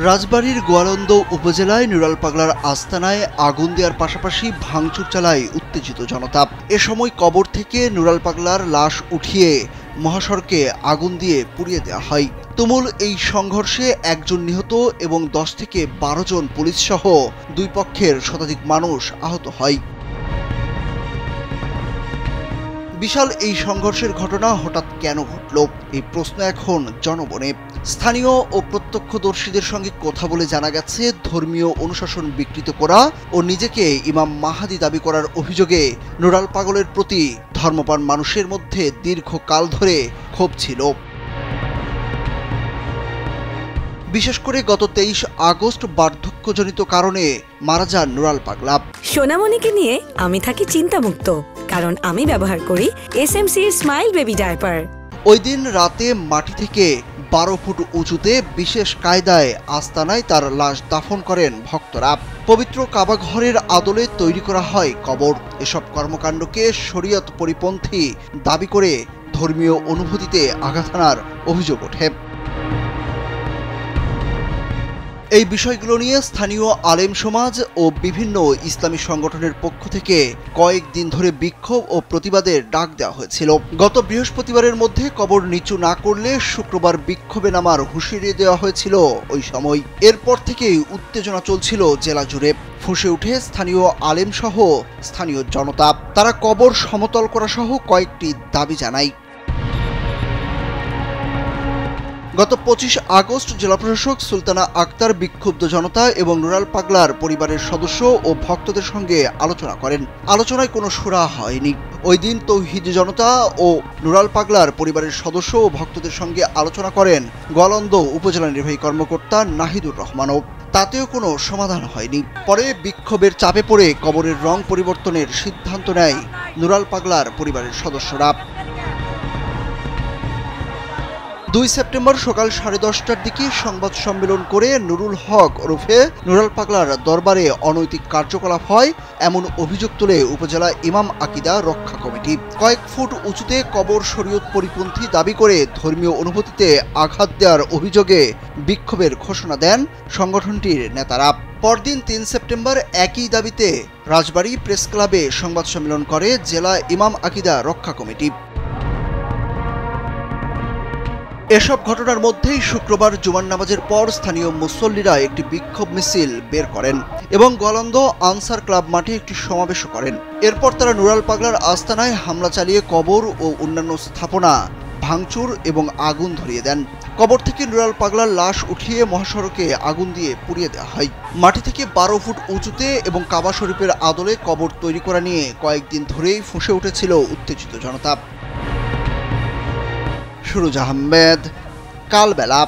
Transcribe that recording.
রাজবাড়ীর গোয়ালন্দ উপজেলায় নুরাল পাগলার আস্তানায় আগুন দেওয়ার পাশাপাশি ভাঙচুর চালায় উত্তেজিত জনতা। এ সময় কবর থেকে নুরাল পাগলার লাশ উঠিয়ে মহাসড়কে আগুন দিয়ে পুড়িয়ে দেওয়া হয়। তুমুল এই সংঘর্ষে একজন নিহত এবং 10 থেকে 12 জন পুলিশ সহ দুই পক্ষের শতাধিক মানুষ আহত হয়। বিশাল এই সংঘর্ষের ঘটনা হঠাৎ কেন ঘটল, এই প্রশ্ন এখন জনমনে। স্থানীয় ও প্রত্যক্ষদর্শীদের সঙ্গে কথা বলে জানা গেছে, ধর্মীয় অনুশাসন বিকৃত করা ও নিজেকে ইমাম মাহাদি দাবি করার অভিযোগে নুরাল পাগলের প্রতি ধর্মপ্রাণ মানুষের মধ্যে দীর্ঘকাল ধরে ক্ষোভ ছিল। বিশেষ করে গত 23 আগস্ট বার্ধক্যজনিত কারণে মারা যান নুরাল পাগলা। সোনামণিকে নিয়ে আমি থাকি চিন্তামুক্ত, কারণ আমি ব্যবহার করি SMC স্মাইল বেবি ডায়াপার। ওই দিন রাতে মাটি থেকে 12 ফুট উঁচুতে বিশেষ কায়দায় আস্তানায় তার লাশ দাফন করেন ভক্তরা। পবিত্র কাবা ঘরের আদলে তৈরি করা হয় কবর। এসব কর্মকাণ্ডকে শরীয়ত পরিপন্থী দাবি করে ধর্মীয় অনুভূতিতে আঘাত হানার অভিযোগ ওঠে। এই বিষয়গুলো নিয়ে স্থানীয় আলেম সমাজ ও বিভিন্ন ইসলামী সংগঠনের পক্ষ থেকে কয়েকদিন ধরে বিক্ষোভ ও প্রতিবাদের ডাক দেওয়া হয়েছিল। গত বৃহস্পতিবারের মধ্যে কবর নিচু না করলে শুক্রবার বিক্ষোভে নামার হুঁশিয়ারি দেওয়া হয়েছিল ওই সময়। এরপর থেকেই উত্তেজনা চলছিল জেলা জুড়ে। ফুঁসে উঠে স্থানীয় আলেম সহ স্থানীয় জনতা। তারা কবর সমতল করা সহ কয়েকটি দাবি জানায়। গত 25 আগস্ট জেলা প্রশাসক সুলতানা আক্তার বিক্ষুব্ধ জনতা এবং নুরাল পাগলার পরিবারের সদস্য ও ভক্তদের সঙ্গে আলোচনা করেন। আলোচনায় কোনো সুরা হয়নি। ওই দিন তৌহিদি জনতা ও নুরাল পাগলার পরিবারের সদস্য ও ভক্তদের সঙ্গে আলোচনা করেন গোয়ালন্দ উপজেলা নির্বাহী কর্মকর্তা নাহিদুর রহমানও। তাতেও কোনো সমাধান হয়নি। পরে বিক্ষোভের চাপে পড়ে কবরের রং পরিবর্তনের সিদ্ধান্ত নেয় নুরাল পাগলার পরিবারের সদস্যরা। 2 সেপ্টেম্বর সকাল 10:30টার দিকে সংবাদ সম্মেলন করে নুরুল হক ওরফে নুরাল পাগলার দরবারে অনৈতিক কার্যকলাপ হয় এমন অভিযোগ তোলে উপজেলা ইমাম আকিদা রক্ষা কমিটি। কয়েক ফুট উঁচুতে কবর শরীয়ত পরিপন্থী দাবি করে ধর্মীয় অনুভূতিতে আঘাত দেওয়ার অভিযোগে বিক্ষোভের ঘোষণা দেন সংগঠনটির নেতারা। পরদিন 3 সেপ্টেম্বর একই দাবিতে রাজবাড়ী প্রেস ক্লাবে সংবাদ সম্মেলন করে জেলা ইমাম আকিদা রক্ষা কমিটি। এসব ঘটনার মধ্যেই শুক্রবার জুমার নামাজের পর স্থানীয় মুসল্লিরা একটি বিক্ষোভ মিছিল বের করেন এবং গোয়ালন্দ আনসার ক্লাব মাঠে একটি সমাবেশ করেন। এরপর তারা নুরাল পাগলার আস্তানায় হামলা চালিয়ে কবর ও অন্যান্য স্থাপনা ভাঙচুর এবং আগুন ধরিয়ে দেন। কবর থেকে নুরাল পাগলার লাশ উঠিয়ে মহাসড়কে আগুন দিয়ে পুড়িয়ে দেওয়া হয়। মাটি থেকে 12 ফুট উঁচুতে এবং কাবা শরীফের আদলে কবর তৈরি করা নিয়ে কয়েকদিন ধরেই ফুঁসে উঠেছিল উত্তেজিত জনতা। সুরুজ আহমেদ, কালবেলা।